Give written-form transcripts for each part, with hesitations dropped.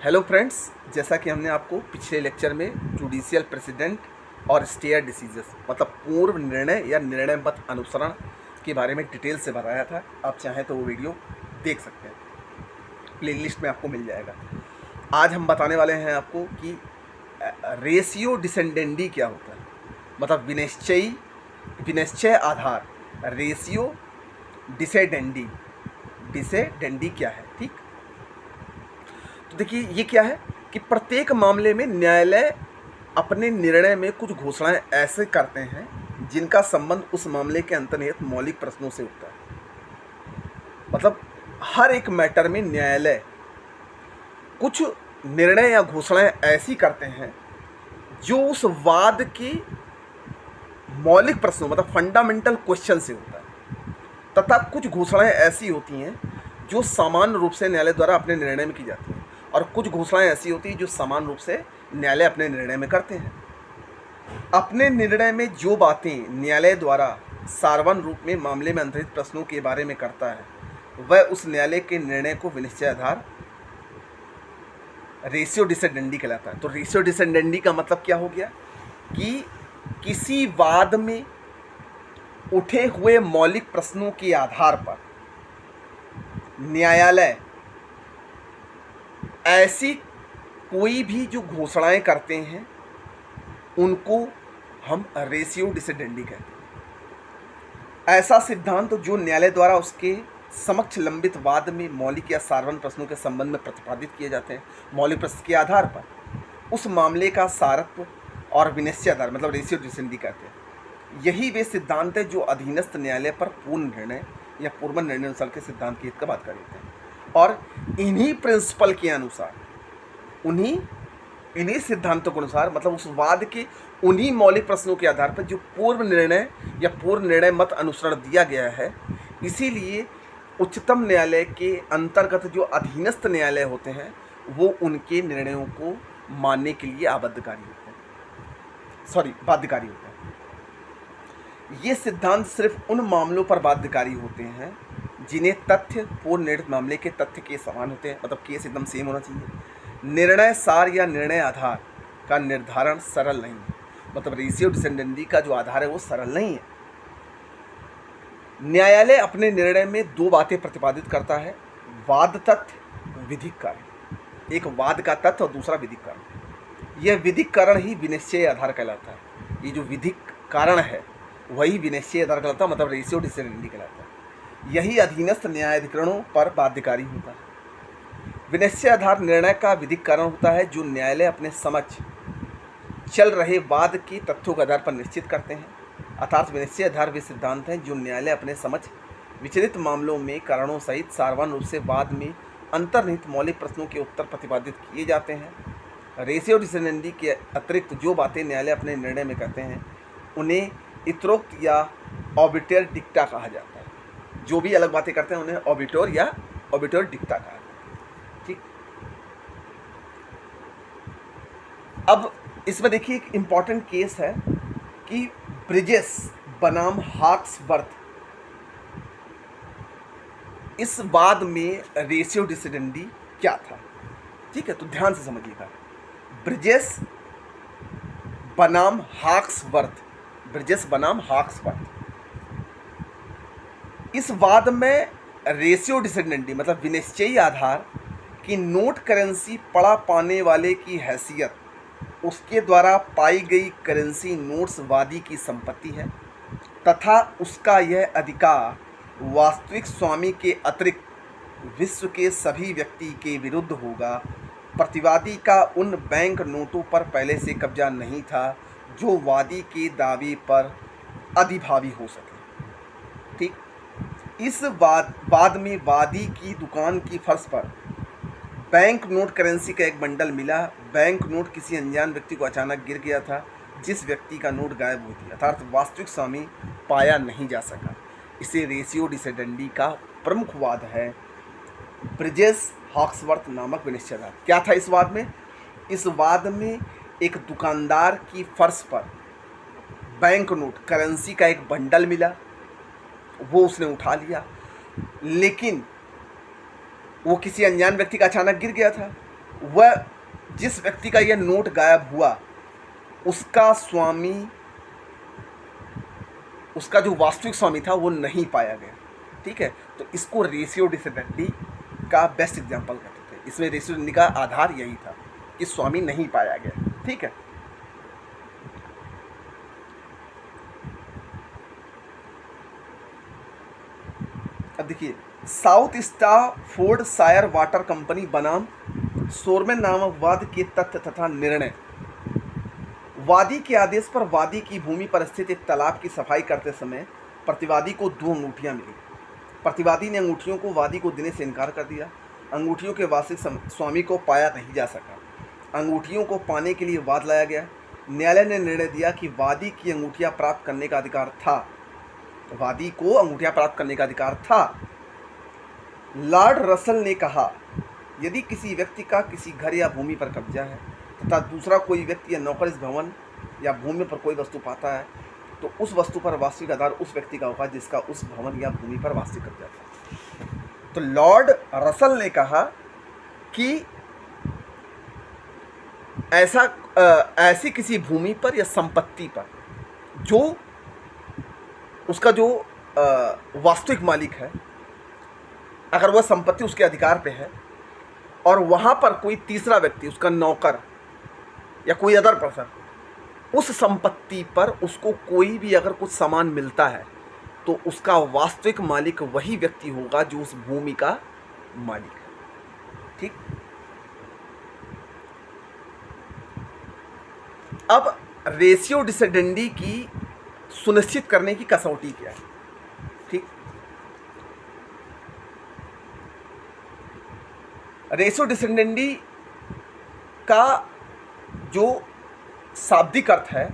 Hello friends, जैसा कि हमने आपको पिछले लेक्चर में जुडिशियल प्रेसिडेंट और स्टेयर डिसीजस मतलब पूर्व निर्णय या निर्णय मत अनुसरण के बारे में डिटेल से बताया था। आप चाहें तो वो वीडियो देख सकते हैं, प्लेलिस्ट में आपको मिल जाएगा। आज हम बताने वाले हैं आपको कि रेशियो डिसेंडेंडी क्या होता है, मतलब विनिश्चय आधार। रेशियो डिसेंडेंडी डिसेंडेंडी क्या है, ठीक। तो देखिए ये क्या है कि प्रत्येक मामले में न्यायालय अपने निर्णय में कुछ घोषणाएं ऐसे करते हैं जिनका संबंध उस मामले के अंतर्निहित मौलिक प्रश्नों से होता है। मतलब हर एक मैटर में न्यायालय कुछ निर्णय या घोषणाएं ऐसी करते हैं जो उस वाद के मौलिक प्रश्नों मतलब फंडामेंटल क्वेश्चन से होता है, तथा कुछ घोषणाएं ऐसी होती हैं जो सामान्य रूप से न्यायालय द्वारा अपने निर्णय में की जाती हैं, और कुछ घोषणाएं ऐसी होती हैं जो समान रूप से न्यायालय अपने निर्णय में करते हैं। अपने निर्णय में जो बातें न्यायालय द्वारा सार्वभौम रूप में मामले में अंतरित प्रश्नों के बारे में करता है, वह उस न्यायालय के निर्णय को विनिश्चय आधार रेशियो डिसेंडेंडी कहलाता है। तो रेशियो डिसेंडेंडी का मतलब क्या हो गया कि किसी वाद में उठे हुए मौलिक प्रश्नों के आधार पर न्यायालय ऐसी कोई भी जो घोषणाएं करते हैं उनको हम रेशियो डिसेंडेंडी कहते हैं। ऐसा सिद्धांत जो न्यायालय द्वारा उसके समक्ष लंबित वाद में मौलिक या सार्वभौम प्रश्नों के संबंध में प्रतिपादित किए जाते हैं, मौलिक प्रश्न के आधार पर उस मामले का सारत्व और विनिश्चय आधार मतलब रेशियो डिसेंडेंडी कहते हैं। यही वे सिद्धांत है जो अधीनस्थ न्यायालय पर पूर्ण निर्णय या पूर्व निर्णय अनुसार के सिद्धांत की हित का बात कर देते हैं, और इन्हीं प्रिंसिपल के अनुसार इन्हीं सिद्धांतों के अनुसार मतलब उस वाद के उन्हीं मौलिक प्रश्नों के आधार पर जो पूर्व निर्णय या पूर्व निर्णय मत अनुसरण दिया गया है, इसीलिए उच्चतम न्यायालय के अंतर्गत जो अधीनस्थ न्यायालय होते हैं वो उनके निर्णयों को मानने के लिए बाध्यकारी होते हैं। ये सिद्धांत सिर्फ उन मामलों पर बाध्यकारी होते हैं जिन्हें तथ्य पूर्व निर्णित मामले के तथ्य के समान होते हैं, मतलब केस एकदम सेम होना चाहिए। निर्णय सार या निर्णय आधार का निर्धारण सरल नहीं है, मतलब रेशियो डिसेंडेंडी का जो आधार है वो सरल नहीं है। न्यायालय अपने निर्णय में दो बातें प्रतिपादित करता है, वाद तथ्य, विधिक कारण। एक वाद का तथ्य और दूसरा विधिक कारण। यह विधिक कारण ही विनिश्चय आधार कहलाता है। ये जो विधिक कारण है वही विनिश्चय आधार कहलाता है, मतलब रेशियो डिसेंडेंडी कहलाता है। यही अधीनस्थ न्यायाधिकरणों पर बाध्यकारी होता है। विनिश्चय आधार निर्णय का विधिक कारण होता है जो न्यायालय अपने समक्ष चल रहे वाद के तथ्यों के आधार पर निश्चित करते हैं। अर्थात विनिश्चय आधार वे सिद्धांत हैं जो न्यायालय अपने समक्ष विचलित मामलों में कारणों सहित सार्वभौम रूप से वाद में अंतर्निहित मौलिक प्रश्नों के उत्तर प्रतिपादित किए जाते हैं। रेशियो डिसेंडेंडी के अतिरिक्त जो बातें न्यायालय अपने निर्णय में कहते हैं उन्हें इतरोक्त या ऑबिटर डिक्टा कहा जाता है। जो भी अलग बातें करते हैं उन्हें ऑबिटर या ऑबिटर डिक्टा कहा जाता है, ठीक। अब इसमें देखिए एक इम्पॉर्टेंट केस है कि ब्रिजेस बनाम हाक्सवर्थ, इस वाद में रेशियो डिसेंडेंडी क्या था, ठीक है। तो ध्यान से समझिएगा, ब्रिजेस बनाम हाक्सवर्थ, इस वाद में रेशियो डिसेंडेंडी मतलब विनिश्चयी आधार की नोट करेंसी पड़ा पाने वाले की हैसियत उसके द्वारा पाई गई करेंसी नोट्स वादी की संपत्ति है, तथा उसका यह अधिकार वास्तविक स्वामी के अतिरिक्त विश्व के सभी व्यक्ति के विरुद्ध होगा। प्रतिवादी का उन बैंक नोटों पर पहले से कब्जा नहीं था जो वादी के दावे पर अधिभावी हो सके, ठीक। इस वाद में वादी की दुकान की फर्श पर बैंक नोट करेंसी का एक बंडल मिला। बैंक नोट किसी अनजान व्यक्ति को अचानक गिर गया था, जिस व्यक्ति का नोट गायब हुई थी, अर्थात वास्तविक स्वामी पाया नहीं जा सका। इसे रेशियो डिसेंडेंडी का प्रमुख वाद है। ब्रिजेस हाक्सवर्थ नामक विनिश्चय आधार क्या था इस वाद में? इस वाद में एक दुकानदार की फर्श पर बैंक नोट करेंसी का एक बंडल मिला, वो उसने उठा लिया, लेकिन वो किसी अनजान व्यक्ति का अचानक गिर गया था। वह जिस व्यक्ति का यह नोट गायब हुआ उसका स्वामी, उसका जो वास्तविक स्वामी था वो नहीं पाया गया। ठीक है, तो इसको रेशियो डिसेंडेंडी का बेस्ट एग्जाम्पल कहते थे। इसमें रेशियो डिसेंडेंडी का आधार यही था कि स्वामी नहीं पाया गया। ठीक है, अब देखिए, साउथ स्टाफोर्डशायर वाटर कंपनी बनाम सोरमैन नामक वाद के तथ्य तथा निर्णय। वादी के आदेश पर वादी की भूमि पर स्थित एक तालाब की सफाई करते समय प्रतिवादी को 2 अंगूठियां मिली। प्रतिवादी ने अंगूठियों को वादी को देने से इनकार कर दिया। अंगूठियों के वास्तविक स्वामी को पाया नहीं जा सका। अंगूठियों को पाने के लिए वाद लाया गया। न्यायालय ने निर्णय दिया कि वादी की अंगूठियां प्राप्त करने का अधिकार था। वादी को अंगूठियां प्राप्त करने का अधिकार था। लॉर्ड रसल ने कहा, यदि किसी व्यक्ति का किसी घर या भूमि पर कब्जा है तथा दूसरा कोई व्यक्ति या नौकर इस भवन या भूमि पर कोई वस्तु पाता है तो उस वस्तु पर वास्तविक आधार उस व्यक्ति का होगा जिसका उस भवन या भूमि पर वास्तविक कब्जा था। तो लॉर्ड रसल ने कहा कि ऐसी किसी भूमि पर या संपत्ति पर जो उसका जो वास्तविक मालिक है, अगर वह संपत्ति उसके अधिकार पे है और वहाँ पर कोई तीसरा व्यक्ति, उसका नौकर या कोई अदर पर्सन, उस संपत्ति पर उसको कोई भी अगर कुछ सामान मिलता है तो उसका वास्तविक मालिक वही व्यक्ति होगा जो उस भूमि का मालिक है। ठीक, अब रेशियो डिसेंडेंडी की सुनिश्चित करने की कसौटी क्या है। ठीक, रेशियो डिसेंडेंडी का जो शाब्दिक अर्थ है,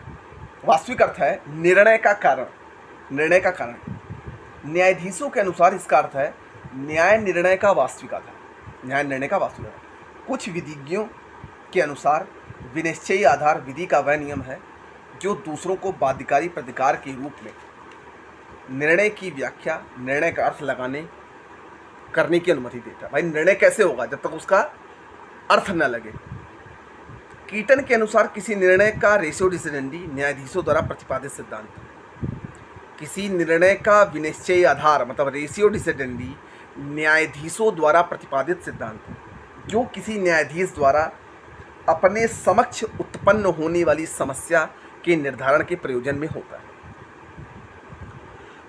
वास्तविक अर्थ है निर्णय का कारण। निर्णय का कारण, न्यायाधीशों के अनुसार इसका अर्थ है न्याय निर्णय का वास्तविक आधार। न्याय निर्णय का वास्तविक आधार। कुछ विधिज्ञों के अनुसार विनिश्चयी आधार विधि का वह नियम है जो दूसरों को बाध्यकारी प्रतिकार के रूप में निर्णय की व्याख्या, निर्णय का अर्थ लगाने करने की अनुमति देता है। भाई निर्णय कैसे होगा जब तक उसका अर्थ न लगे। कीटन के अनुसार किसी निर्णय का रेशियो डिसेंडेंडी न्यायाधीशों द्वारा प्रतिपादित सिद्धांत है। किसी निर्णय का विनिश्चयी आधार मतलब रेशियो डिसेंडेंडी न्यायाधीशों द्वारा प्रतिपादित सिद्धांत है जो किसी न्यायाधीश द्वारा अपने समक्ष उत्पन्न होने वाली समस्या के निर्धारण के प्रयोजन में होता है।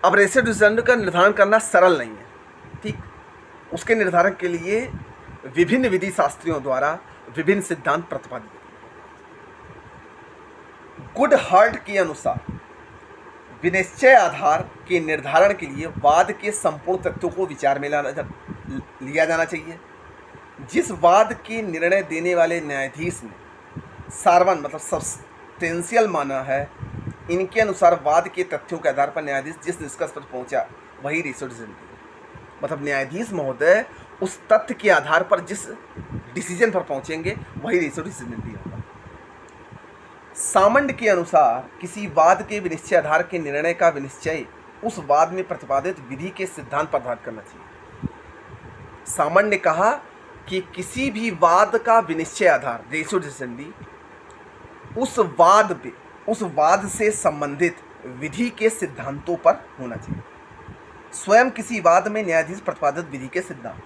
अब रेशियो डिसेंडेंडी का निर्धारण करना सरल नहीं है। ठीक, उसके निर्धारण के लिए विभिन्न विधि शास्त्रियों द्वारा विभिन्न सिद्धांत प्रतिपादित किए। गुड हार्ट के अनुसार विनिश्चय आधार के निर्धारण के लिए वाद के संपूर्ण तथ्यों को विचार में लिया जाना चाहिए। जिस वाद के निर्णय देने वाले न्यायाधीश ने सारवन मतलब सब्सटेंशियल माना है, इनके अनुसार वाद के तथ्यों के आधार पर न्यायाधीश जिस निष्कर्ष पर पहुंचा वही रेशियो डिसेंडेंडी है। मतलब न्यायाधीश महोदय उस तथ्य के आधार पर जिस डिसीजन पर पहुंचेंगे वही रेशियो डिसेंडेंडी होगा। सामंड के अनुसार किसी वाद के विनिश्चय आधार के निर्णय का विनिश्चय उस वाद में प्रतिपादित विधि के सिद्धांत पर आधारित करना चाहिए। सामंड ने कहा कि किसी भी वाद का विनिश्चय आधार रेशियो डिसेंडेंडी उस वाद से संबंधित विधि के सिद्धांतों पर होना चाहिए। स्वयं किसी वाद में न्यायाधीश प्रतिपादित विधि के सिद्धांत।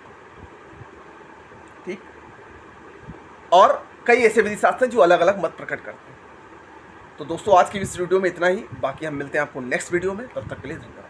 ठीक, और कई ऐसे विधि शास्त्र हैं जो अलग अलग मत प्रकट करते हैं। तो दोस्तों आज की इस वीडियो में इतना ही। बाकी हम मिलते हैं आपको नेक्स्ट वीडियो में। तब तक के लिए धन्यवाद।